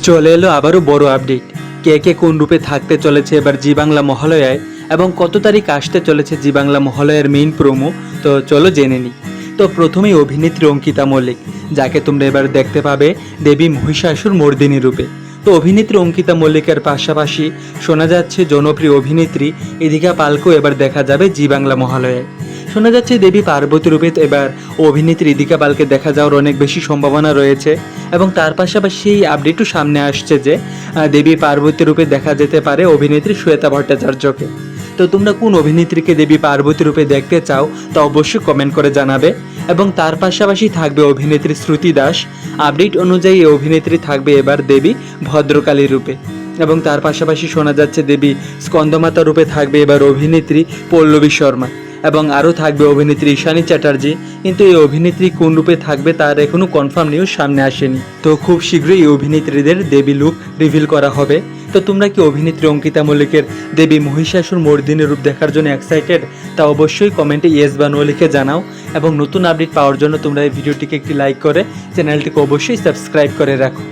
চলে এলো আবারও বড় আপডেট। কে কে কোন রূপে থাকতে চলেছে এবার জি বাংলা মহালয়ায় এবং কত তারিখ আসতে চলেছে জি বাংলা মহালয়ার মেইন প্রোমো, তো চলো জেনে নিই। তো প্রথমেই অভিনেত্রী অঙ্কিতা মল্লিক, যাকে তোমরা এবার দেখতে পাবে দেবী মহিষাসুর মর্দিনী রূপে। তো অভিনেত্রী অঙ্কিতা মল্লিকের পাশাপাশি শোনা যাচ্ছে জনপ্রিয় অভিনেত্রী ইদিকা পালকেও এবার দেখা যাবে জি বাংলা মহালয়ায়। শোনা যাচ্ছে দেবী পার্বতী রূপে এবার অভিনেত্রী ইদিকা পালকে দেখা যাওয়ার অনেক বেশি সম্ভাবনা রয়েছে এবং তার পাশাপাশি এই আপডেটও সামনে আসছে যে দেবী পার্বতী রূপে দেখা যেতে পারে অভিনেত্রী শ্বেতা ভট্টাচার্যকে। তো তোমরা কোন অভিনেত্রীকে দেবী পার্বতী রূপে দেখতে চাও তা অবশ্যই কমেন্ট করে জানাবে। এবং তার পাশাপাশি থাকবে অভিনেত্রী শ্রুতি দাস। আপডেট অনুযায়ী এই অভিনেত্রী থাকবে এবার দেবী ভদ্রকালী রূপে। এবং তার পাশাপাশি শোনা যাচ্ছে দেবী স্কন্দমাতা রূপে থাকবে এবার অভিনেত্রী পল্লবী শর্মা। এবং আরও থাকবে অভিনেত্রী ঈশানী চ্যাটার্জি, কিন্তু এই অভিনেত্রী কোন রূপে থাকবে তার এখনও কনফার্ম নিউজ সামনে আসেনি। তো খুব শীঘ্রই এই অভিনেত্রীদের দেবী লুক রিভিল করা হবে। তো তোমরা কি অভিনেত্রী অঙ্কিতা মল্লিকের দেবী মহিষাসুর মর্দিনী রূপ দেখার জন্য এক্সাইটেড? তা অবশ্যই কমেন্টে ইয়েস বা নো লিখে জানাও। এবং নতুন আপডেট পাওয়ার জন্য তোমরা এই ভিডিওটিকে একটি লাইক করে চ্যানেলটিকে অবশ্যই সাবস্ক্রাইব করে রাখো।